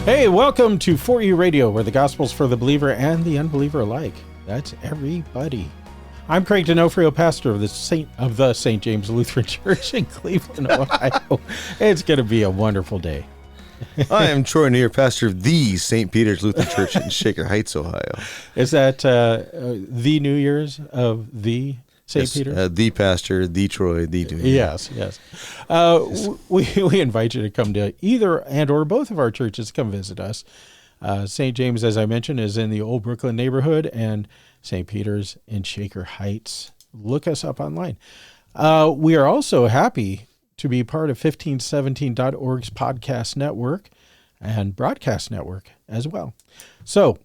Hey, welcome to For You Radio, where the gospel's for the believer and the unbeliever alike. That's everybody. I'm Craig Donofrio, pastor of the St. James Lutheran Church in Cleveland, Ohio. It's going to be a wonderful day. I am Troy Neujahr, pastor of the St. Peter's Lutheran Church in Shaker Heights, Ohio. Is that the New Year's of the St. Peter's? The pastor, the Troy, the Neujahr. Yes. We invite you to come to either and or both of our churches. Come visit us. St. James, as I mentioned, is in the Old Brooklyn neighborhood, and St. Peter's in Shaker Heights. Look us up online. We are also happy to be part of 1517.org's podcast network and broadcast network as well. So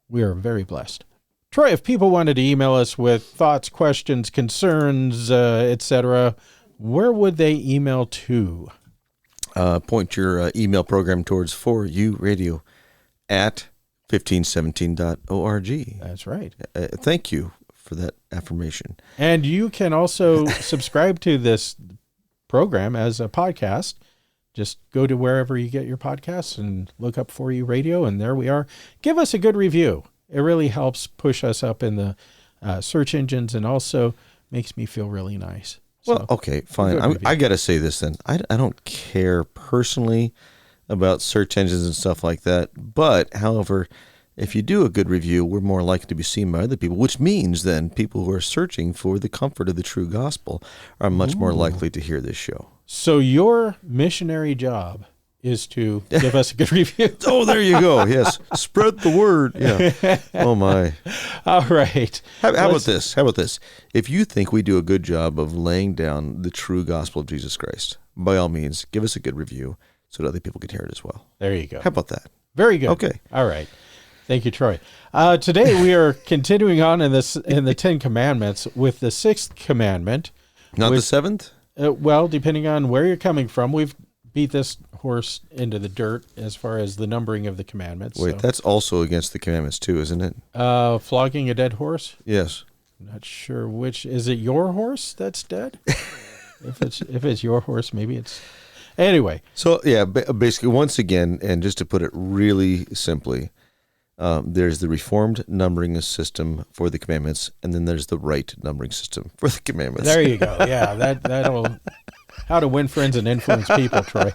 we are very blessed. Troy, if people wanted to email us with thoughts, questions, concerns, etc., where would they email to? Point your email program towards For You Radio at 1517.org. That's right. Thank you for that affirmation. And you can also subscribe to this program as a podcast. Just go to wherever you get your podcasts and look up For You Radio, and there we are. Give us a good review. It really helps push us up in the search engines, and also makes me feel really nice. Well, okay, fine. I got to say this then. I don't care personally about search engines and stuff like that. But, however, if you do a good review, we're more likely to be seen by other people, which means then people who are searching for the comfort of the true gospel are much more likely to hear this show. So your missionary job is to give us a good review. Oh, there you go. Yes. Spread the word. Yeah. Oh, my. All right. How about this? How about this? If you think we do a good job of laying down the true gospel of Jesus Christ, by all means, give us a good review so that other people can hear it as well. There you go. How about that? Very good. Okay. All right. Thank you, Troy. Today we are continuing on in the Ten Commandments with the sixth commandment. Not the seventh? Well, depending on where you're coming from, we've beat this horse into the dirt as far as the numbering of the commandments. Wait, that's also against the commandments too, isn't it? Flogging a dead horse? Yes. I'm not sure which. Is it your horse that's dead? If it's your horse, maybe it's... Anyway. So, yeah, basically, once again, and just to put it really simply, there's the Reformed numbering system for the commandments, and then there's the right numbering system for the commandments. There you go. Yeah, that'll... How to win friends and influence people, Troy.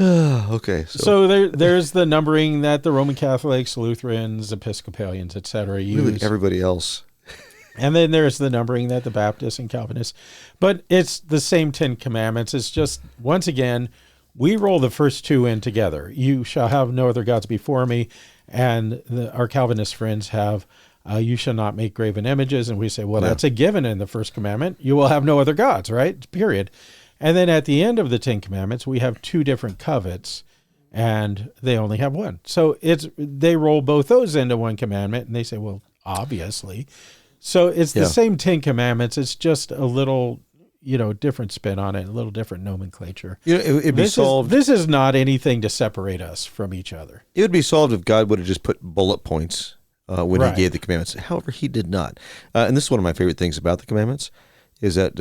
Okay. So there's the numbering that the Roman Catholics, Lutherans, Episcopalians, etc. use. Really, everybody else. And then there's the numbering that the Baptists and Calvinists. But it's the same 10 commandments. It's just, once again, we roll the first two in together. You shall have no other gods before me. And our Calvinist friends have... you shall not make graven images. And we say, well, that's a given in the first commandment. You will have no other gods, right? Period. And then at the end of the 10 commandments, we have two different covets, and they only have one. So they roll both those into one commandment, and they say, well, obviously. So it's the same 10 commandments. It's just a little, different spin on it, a little different nomenclature. It'd be solved. This is not anything to separate us from each other. It would be solved if God would have just put bullet points when he gave the commandments. However, he did not. And this is one of my favorite things about the commandments, is that,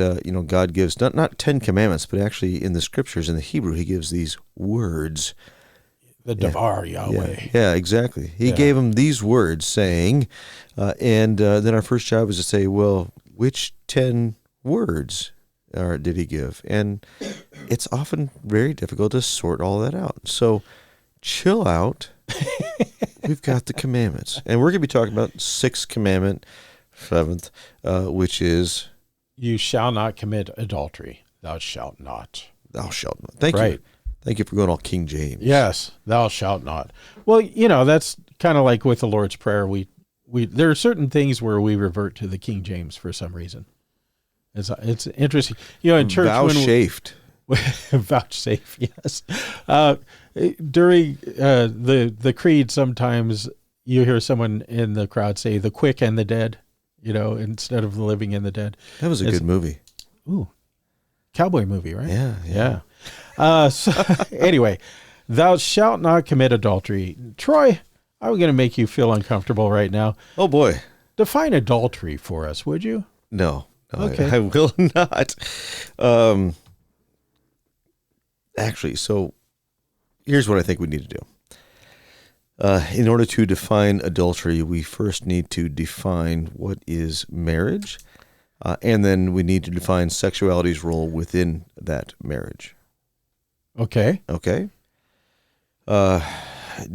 God gives not 10 commandments, but actually in the scriptures, in the Hebrew, he gives these words. The Devar Yahweh. Yeah, exactly. He gave them these words saying, and then our first job is to say, well, which 10 words did he give? And it's often very difficult to sort all that out. So chill out. We've got the commandments. And we're going to be talking about sixth commandment, seventh, which is... You shall not commit adultery. Thou shalt not. Thou shalt not. Thank you. Thank you for going all King James. Yes, thou shalt not. Well, that's kind of like with the Lord's Prayer. We there are certain things where we revert to the King James for some reason. It's interesting. In church... Vouchsafed. Vouchsafe, yes. During the creed, sometimes you hear someone in the crowd say, the quick and the dead, instead of the living and the dead. That was a good movie. Ooh, cowboy movie, right? Yeah. So anyway, thou shalt not commit adultery. Troy, I'm going to make you feel uncomfortable right now. Oh, boy. Define adultery for us, would you? No, okay. I will not. Actually, so here's what I think we need to do. In order to define adultery, we first need to define what is marriage, and then we need to define sexuality's role within that marriage. Okay. Okay? Do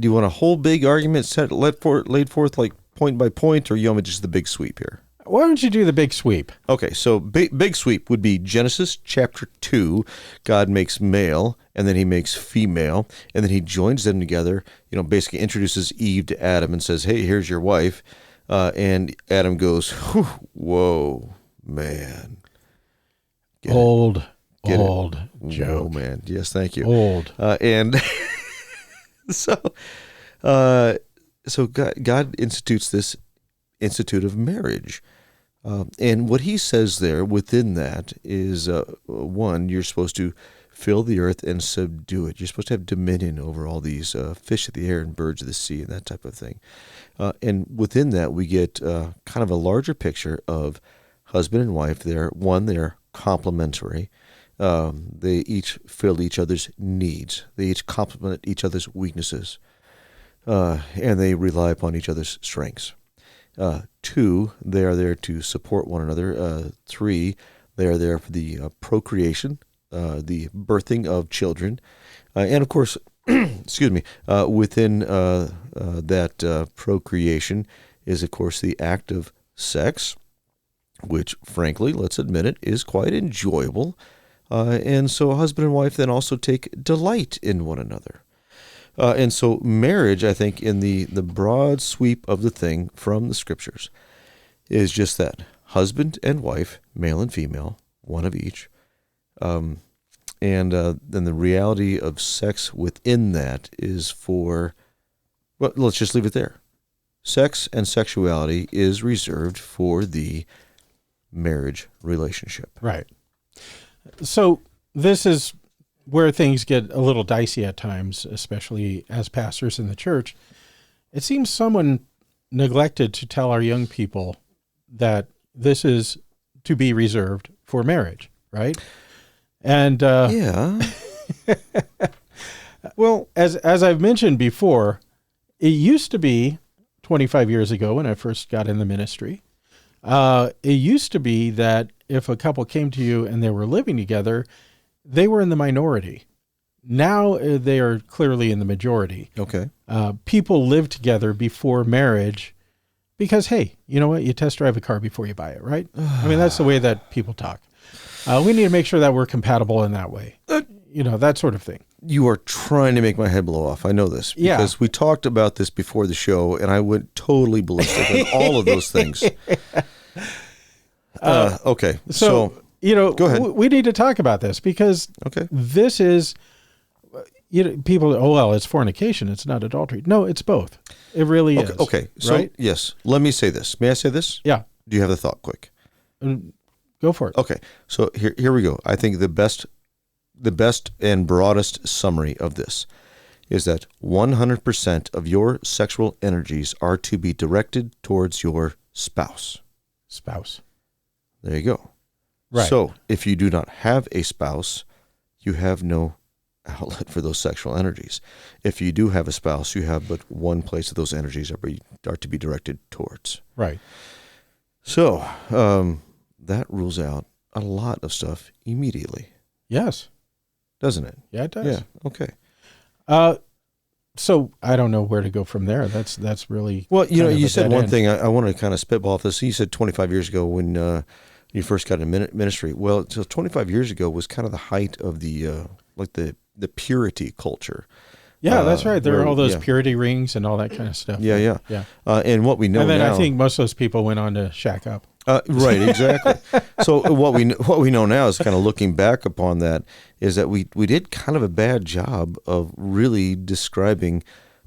you want a whole big argument laid forth like point by point, or you want me just the big sweep here? Why don't you do the big sweep? Okay, so big sweep would be Genesis chapter 2. God makes male, and then he makes female, and then he joins them together, basically introduces Eve to Adam and says, hey, here's your wife. And Adam goes, whoa, man. Old Whoa, joke. man. Yes, thank you. Old. And so God institutes this institute of marriage. And what he says there within that is, one, you're supposed to fill the earth and subdue it. You're supposed to have dominion over all these fish of the air and birds of the sea and that type of thing. And within that, we get kind of a larger picture of husband and wife. They're complementary. They each fill each other's needs. They each complement each other's weaknesses. And they rely upon each other's strengths. 2, they are there to support one another. 3, they are there for the procreation, the birthing of children. And of course, excuse me, within that procreation is, of course, the act of sex, which, frankly, let's admit it, is quite enjoyable. And so husband and wife then also take delight in one another. And so marriage, I think, in the broad sweep of the thing from the scriptures, is just that. Husband and wife, male and female, one of each. And then the reality of sex within that is well, let's just leave it there. Sex and sexuality is reserved for the marriage relationship. Right. So this is where things get a little dicey at times, especially as pastors in the church. It seems someone neglected to tell our young people that this is to be reserved for marriage, right? And yeah. well, as I've mentioned before, it used to be 25 years ago when I first got in the ministry. It used to be that if a couple came to you and they were living together, they were in the minority. Now they are clearly in the majority. Okay. People live together before marriage because, hey, you know what? You test drive a car before you buy it, right? I mean, that's the way that people talk. We need to make sure that we're compatible in that way. That sort of thing. You are trying to make my head blow off. I know this because we talked about this before the show, and I went totally ballistic on all of those things. Okay. So go ahead. We need to talk about this because this is, people, it's fornication. It's not adultery. No, it's both. It really is. Okay. So, right? yes, let me say this. May I say this? Yeah. Do you have the thought quick? Go for it. Okay. So here we go. I think the best and broadest summary of this is that 100% of your sexual energies are to be directed towards your spouse. There you go. Right. So if you do not have a spouse, you have no outlet for those sexual energies. If you do have a spouse, you have but one place that those energies are to be directed towards. Right. So that rules out a lot of stuff immediately. Yes. Doesn't it? Yeah, it does. Yeah. Okay. So I don't know where to go from there. That's really well. You said one end. thing. I want to kind of spitball off this. You said 25 years ago when you first got in ministry. Well, so 25 years ago was kind of the height of the the purity culture. Yeah, that's right. There are all those purity rings and all that kind of stuff. Yeah. And what we know and then now, I think most of those people went on to shack up. Right, exactly. So what we know now is kind of looking back upon that is that we did kind of a bad job of really describing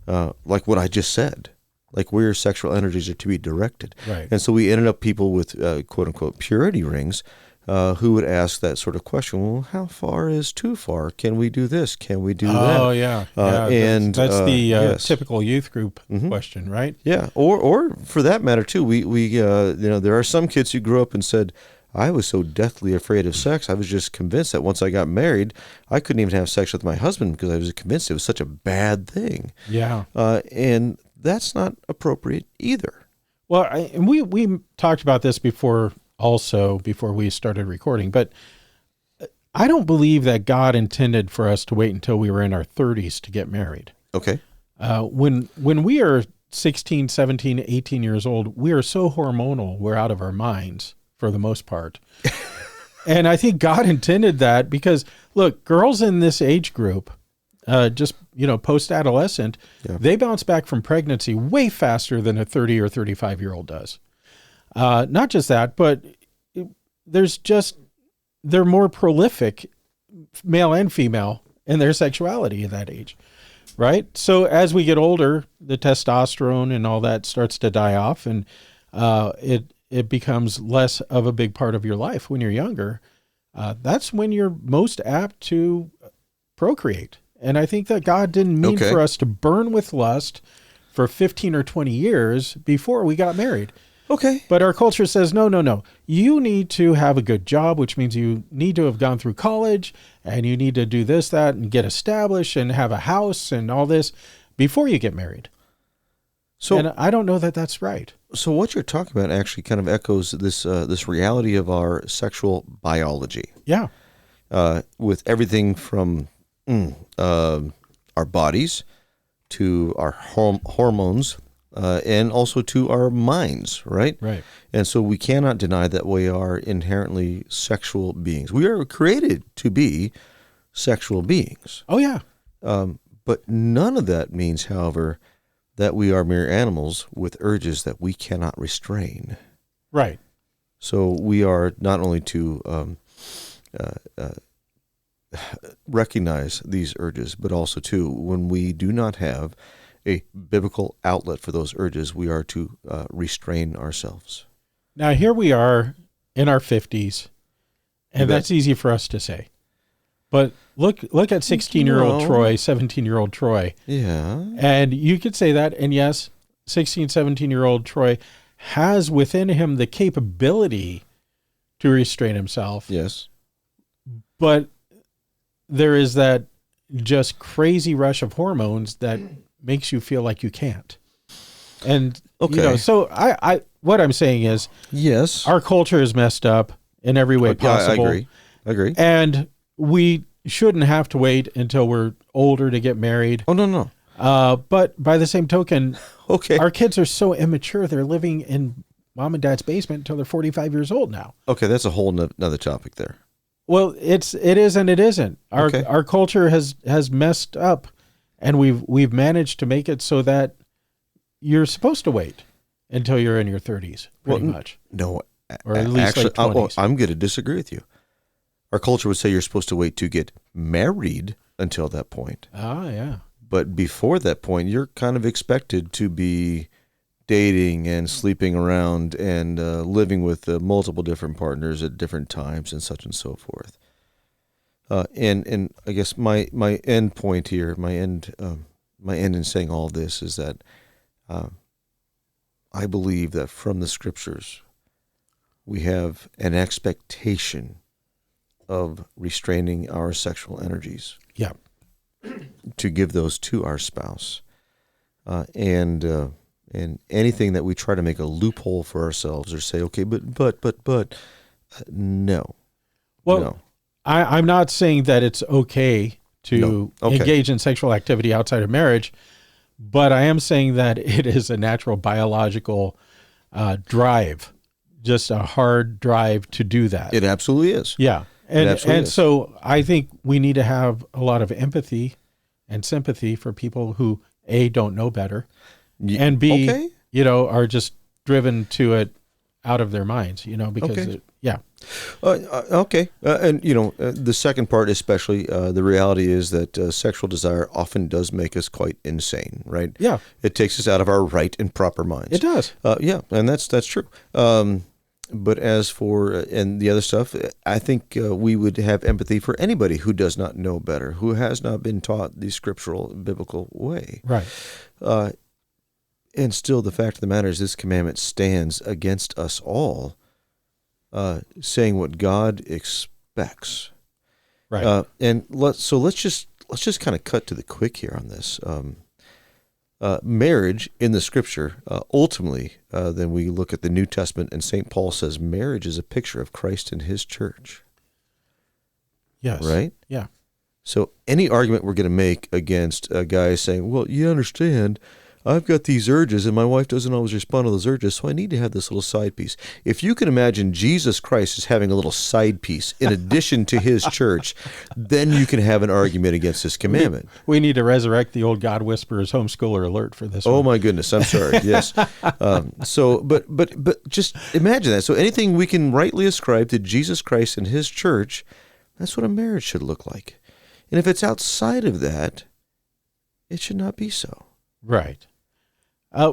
like what I just said, like where your sexual energies are to be directed. Right. And so we ended up people with quote unquote purity rings who would ask that sort of question. Well, how far is too far? Can we do this? Can we do that? Oh yeah. And that's the yes. typical youth group question, right? Yeah. Or for that matter too, we there are some kids who grew up and said, I was so deathly afraid of sex. I was just convinced that once I got married, I couldn't even have sex with my husband because I was convinced it was such a bad thing. Yeah. And that's not appropriate either. Well, and we talked about this before we started recording, but I don't believe that God intended for us to wait until we were in our 30s to get married. Okay. When we are 16, 17, 18 years old, we are so hormonal, we're out of our minds for the most part. And I think God intended that because, look, girls in this age group, post-adolescent, they bounce back from pregnancy way faster than a 30 or 35-year-old does. Not just that, but they're more prolific, male and female, in their sexuality at that age, right? So as we get older, the testosterone and all that starts to die off, and it becomes less of a big part of your life when you're younger. That's when you're most apt to procreate. And I think that God didn't mean for us to burn with lust for 15 or 20 years before we got married. Okay. But our culture says, no. You need to have a good job, which means you need to have gone through college, and you need to do this, that, and get established and have a house and all this before you get married. And I don't know that that's right. So what you're talking about actually kind of echoes this reality of our sexual biology. Yeah. With everything from our bodies to our hormones, and also to our minds, right? Right. And so we cannot deny that we are inherently sexual beings. We are created to be sexual beings. Oh, yeah. But none of that means, however, that we are mere animals with urges that we cannot restrain. Right. So we are not only to recognize these urges, but also to, when we do not have a biblical outlet for those urges, we are to restrain ourselves. Now, here we are in our 50s, and that's easy for us to say. But look at 16-year-old Troy, 17-year-old Troy. Yeah. And you could say that, and yes, 16, 17-year-old Troy has within him the capability to restrain himself. Yes. But there is that just crazy rush of hormones that makes you feel like you can't. And, so I what I'm saying is, yes, our culture is messed up in every way possible. I agree. And we shouldn't have to wait until we're older to get married. Oh, no. But by the same token, okay, our kids are so immature. They're living in mom and dad's basement until they're 45 years old now. Okay, that's a whole nother topic there. Well, it is and it isn't. Our culture has messed up, and we've managed to make it so that you're supposed to wait until you're in your 30s, pretty much. No, or at least actually, late 20s. I'm going to disagree with you. Our culture would say you're supposed to wait to get married until that point. Ah, yeah. But before that point, you're kind of expected to be dating and sleeping around and living with multiple different partners at different times and such and so forth. And I guess my end point here, my end in saying all this is that I believe that from the scriptures we have an expectation of restraining our sexual energies. Yeah. To give those to our spouse, and anything that we try to make a loophole for ourselves or say, okay, but no. Well, no. I'm not saying that it's okay to engage in sexual activity outside of marriage, but I am saying that it is a natural biological drive, just a hard drive to do that. It absolutely is. Yeah. And so I think we need to have a lot of empathy and sympathy for people who, A, don't know better, and B, are just driven to it out of their minds, because okay. And the second part, especially, the reality is that sexual desire often does make us quite insane, right? Yeah. It takes us out of our right and proper minds. It does. Yeah, and that's true. But as for and the other stuff, I think we would have empathy for anybody who does not know better, who has not been taught the scriptural, biblical way. Right. And still, the fact of the matter is this commandment stands against us all saying what God expects. Right. And let's just kind of cut to the quick here on this. Marriage in the Scripture, ultimately, then we look at the New Testament, and St. Paul says marriage is a picture of Christ and His church. Yes. Right? Yeah. So any argument we're going to make against a guy saying, well, you understand, I've got these urges and my wife doesn't always respond to those urges, so I need to have this little side piece. If you can imagine Jesus Christ as having a little side piece in addition to His church, then you can have an argument against this commandment. We need to resurrect the old God Whisperers homeschooler alert for this one. Oh my goodness, I'm sorry. Yes. But just imagine that. So anything we can rightly ascribe to Jesus Christ and His church, that's what a marriage should look like. And if it's outside of that, it should not be so. Right.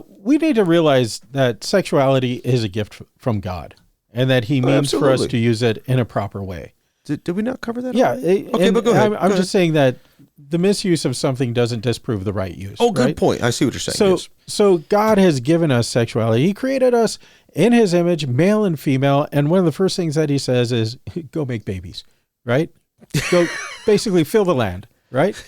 We need to realize that sexuality is a gift from God, and that He means for us to use it in a proper way. Did we not cover that? Yeah. Okay, but go ahead. I'm just saying that the misuse of something doesn't disprove the right use. Oh, good right? point. I see what you're saying. So God has given us sexuality. He created us in His image, male and female, and one of the first things that He says is, go make babies, right? Go basically fill the land, right?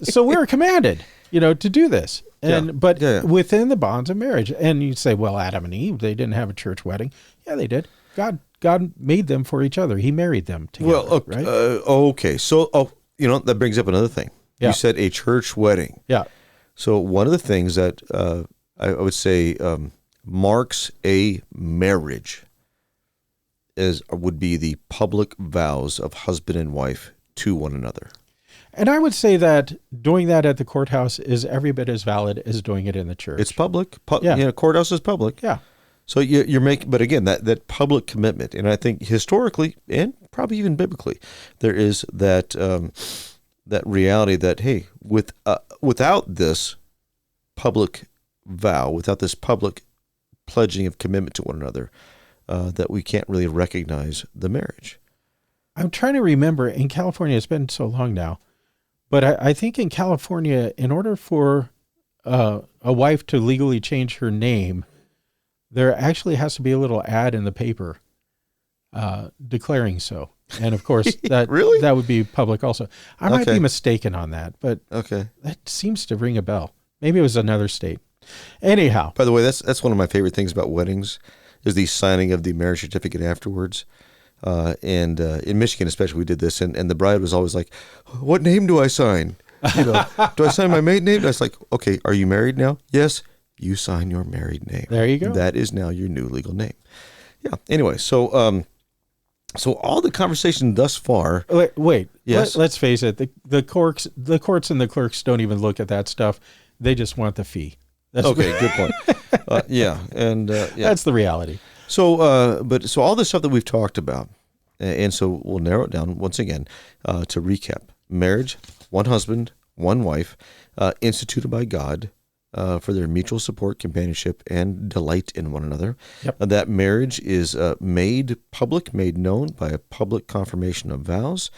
So we're commanded, to do this. But within the bonds of marriage. And you say, well, Adam and Eve, they didn't have a church wedding. Yeah, they did. God made them for each other. He married them together. Well, right? Okay. So, that brings up another thing. Yeah. You said a church wedding. Yeah. So one of the things that I would say marks a marriage would be the public vows of husband and wife to one another. And I would say that doing that at the courthouse is every bit as valid as doing it in the church. It's public. Courthouse is public. Yeah. So you're making, but again, that public commitment, and I think historically and probably even biblically, there is that that reality that, hey, without this public vow, without this public pledging of commitment to one another, that we can't really recognize the marriage. I'm trying to remember, in California, it's been so long now, but I think in California, in order for a wife to legally change her name, there actually has to be a little ad in the paper declaring so. And of course, that really? That would be public also. I might be mistaken on that, but that seems to ring a bell. Maybe it was another state. Anyhow. By the way, that's one of my favorite things about weddings is the signing of the marriage certificate afterwards. And in Michigan especially, we did this, and the bride was always like, what name do I sign? Do I sign my maiden name? And I was like, okay, are you married now? Yes, you sign your married name. There you go. That is now your new legal name. Yeah. Anyway, so all the conversation thus far. Wait. Yes. Let's face it. The courts and the clerks don't even look at that stuff. They just want the fee. That's okay. Good point. That's the reality. So, so all the stuff that we've talked about, and so we'll narrow it down once again to recap: marriage, one husband, one wife, instituted by God for their mutual support, companionship, and delight in one another. Yep. That marriage is made public, made known by a public confirmation of vows,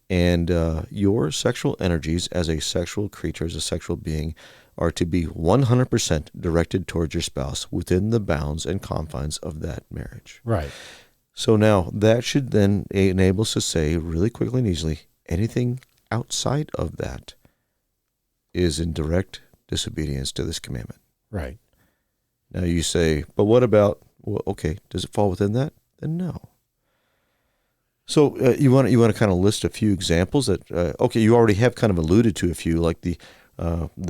and your sexual energies as a sexual creature, as a sexual being, are to be 100% directed towards your spouse within the bounds and confines of that marriage. Right. So now that should then enable us to say really quickly and easily, anything outside of that is in direct disobedience to this commandment. Right. Now you say, but what about, well, okay, does it fall within that? Then no. So you want to kind of list a few examples that, you already have kind of alluded to a few, like the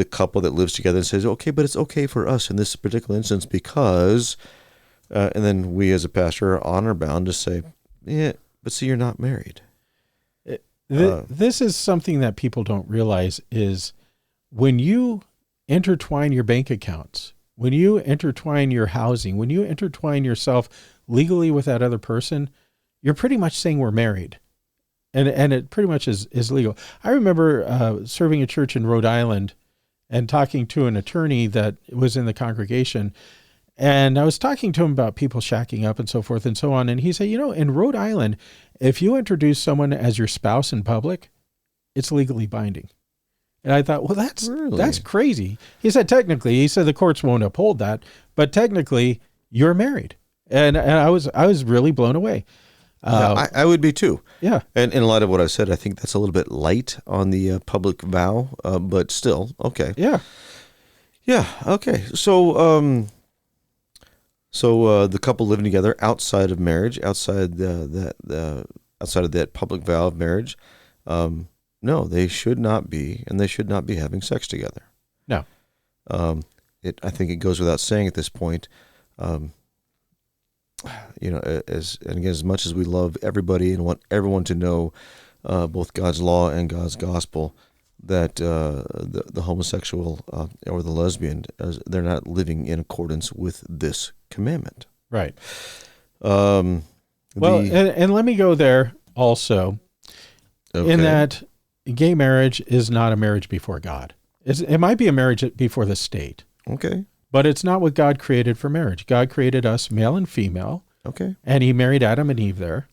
couple that lives together and says, okay, but it's okay for us in this particular instance because, and then we as a pastor are honor bound to say, yeah, but see, you're not married. This is something that people don't realize is when you intertwine your bank accounts, when you intertwine your housing, when you intertwine yourself legally with that other person, you're pretty much saying we're married. And it pretty much is legal. I remember serving a church in Rhode Island and talking to an attorney that was in the congregation. And I was talking to him about people shacking up and so forth and so on. And he said, in Rhode Island, if you introduce someone as your spouse in public, it's legally binding. And I thought, well, that's crazy. He said, technically, the courts won't uphold that, but technically you're married. And I was really blown away. I would be too. Yeah. And in light of what I said, I think that's a little bit light on the public vow, but still, okay. Yeah. Yeah, okay. So the couple living together outside of marriage, outside outside of that public vow of marriage, no, they should not be, and they should not be having sex together. No. I think it goes without saying at this point. As much as we love everybody and want everyone to know both God's law and God's gospel, that the homosexual or the lesbian, they're not living in accordance with this commandment. Right. And let me go there also, in that gay marriage is not a marriage before God. It might be a marriage before the state. Okay. But it's not what God created for marriage. God created us male and female. Okay. And he married Adam and Eve there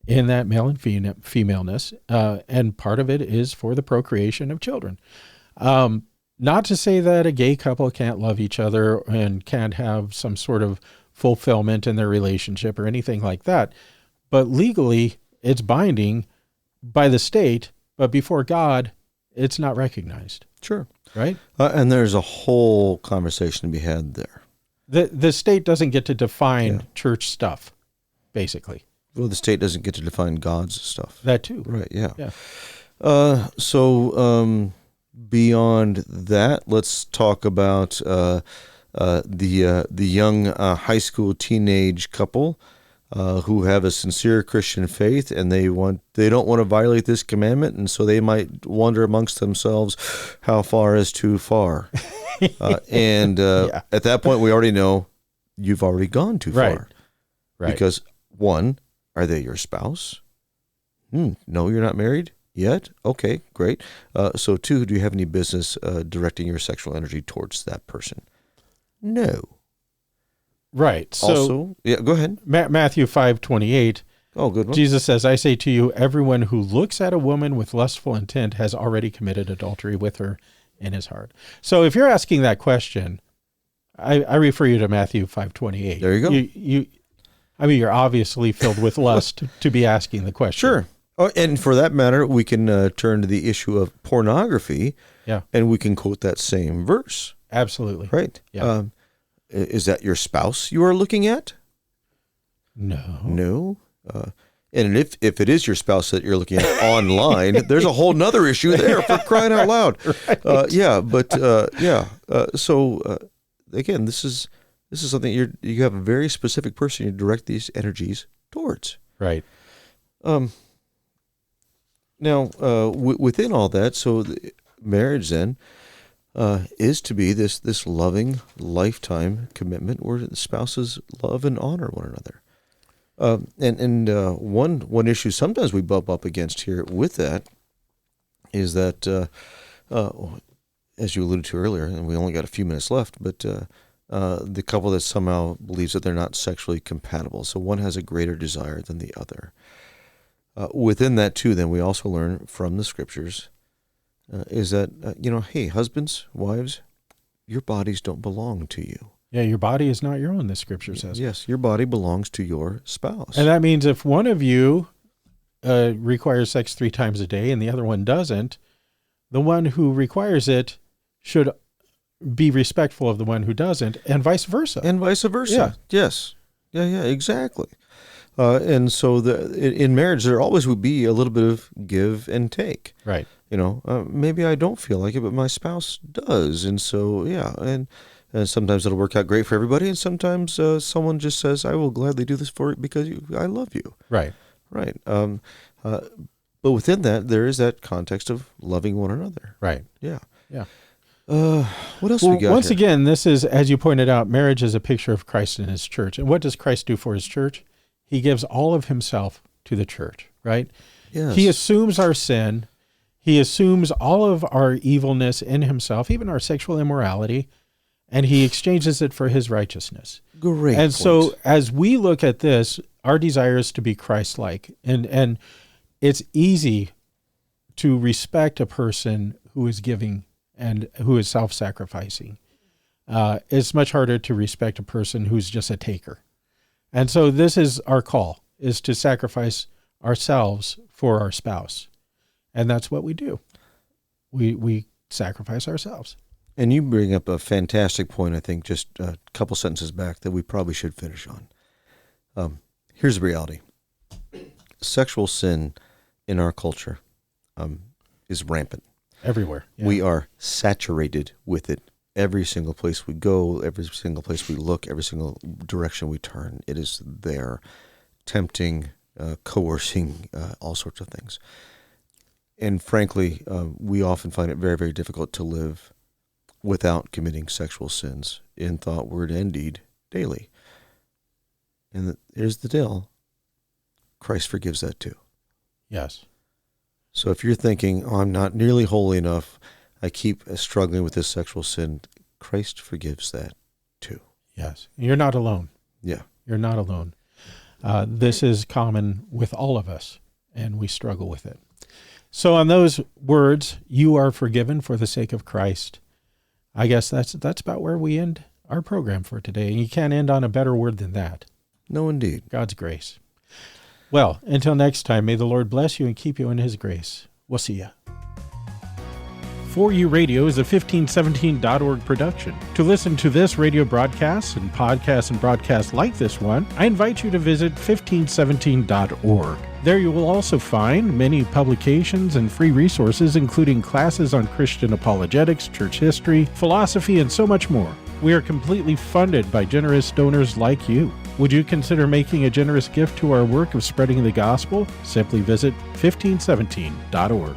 in that male and femaleness. And part of it is for the procreation of children. Not to say that a gay couple can't love each other and can't have some sort of fulfillment in their relationship or anything like that. But legally, it's binding by the state, but before God, it's not recognized. Sure. Right? And there's a whole conversation to be had there. The state doesn't get to define church stuff, basically. Well, the state doesn't get to define God's stuff. That too. Right, yeah. Yeah. So beyond that, let's talk about the young high school teenage couple who have a sincere Christian faith, and they don't want to violate this commandment, and so they might wonder amongst themselves, how far is too far? At that point, we already know you've already gone too far. Right. Because one, are they your spouse? No, you're not married yet? Okay, great. So two, do you have any business directing your sexual energy towards that person? No. Right. So also, go ahead. Matthew 5:28. Oh, good one. Jesus says, I say to you, everyone who looks at a woman with lustful intent has already committed adultery with her in his heart. So if you're asking that question, I refer you to Matthew 5:28. There you go. You're obviously filled with lust to be asking the question. Sure. Oh, and for that matter, we can turn to the issue of pornography. Yeah. And we can quote that same verse. Absolutely. Right. Yeah. Is that your spouse you are looking at? No. And if it is your spouse that you're looking at online, there's a whole nother issue there, for crying out loud. Right. So again, this is something you have a very specific person you direct these energies towards. Right. Now, within all that, so marriage then is to be this loving lifetime commitment where the spouses love and honor one another. One issue sometimes we bump up against here with that is that, as you alluded to earlier, and we only got a few minutes left, but the couple that somehow believes that they're not sexually compatible. So one has a greater desire than the other. Within that too, then we also learn from the scriptures is that, hey, husbands, wives, your bodies don't belong to you. Yeah, your body is not your own, the scripture says. Yes, your body belongs to your spouse. And that means if one of you requires sex 3 times a day and the other one doesn't, the one who requires it should be respectful of the one who doesn't, and vice versa. Yeah. Yes. Yeah, exactly. And so in marriage, there always would be a little bit of give and take. Right. Maybe I don't feel like it, but my spouse does. And so, and sometimes it'll work out great for everybody. And sometimes someone just says, I will gladly do this for you because I love you. Right. Right. But within that, there is that context of loving one another. Right. Yeah. Yeah. What else we got once here? again, this is, as you pointed out, marriage is a picture of Christ and his church. And what does Christ do for his church? He gives all of himself to the church, right? Yes. He assumes our sin. He assumes all of our evilness in himself, even our sexual immorality, and he exchanges it for his righteousness. Great. And point. so as we look at this, our desire is to be Christ-like. And it's easy to respect a person who is giving and who is self-sacrificing. It's much harder to respect a person who's just a taker. And so this is our call, is to sacrifice ourselves for our spouse. And that's what we do. We sacrifice ourselves. And you bring up a fantastic point, I think, just a couple sentences back that we probably should finish on. Here's the reality. Sexual sin in our culture is rampant. Everywhere. Yeah. We are saturated with it. Every single place we go, every single place we look, every single direction we turn, it is there, tempting, coercing, all sorts of things. And frankly, we often find it very, very difficult to live without committing sexual sins in thought, word, and deed daily. And here's the deal. Christ forgives that too. Yes. So if you're thinking, oh, I'm not nearly holy enough, I keep struggling with this sexual sin, Christ forgives that too. Yes. You're not alone. Yeah. You're not alone. This is common with all of us, and we struggle with it. So on those words, you are forgiven for the sake of Christ. I guess that's about where we end our program for today. And you can't end on a better word than that. No, indeed. God's grace. Well, until next time, may the Lord bless you and keep you in his grace. We'll see you. For You Radio is a 1517.org production. To listen to this radio broadcast and broadcasts like this one, I invite you to visit 1517.org. There you will also find many publications and free resources, including classes on Christian apologetics, church history, philosophy, and so much more. We are completely funded by generous donors like you. Would you consider making a generous gift to our work of spreading the gospel? Simply visit 1517.org.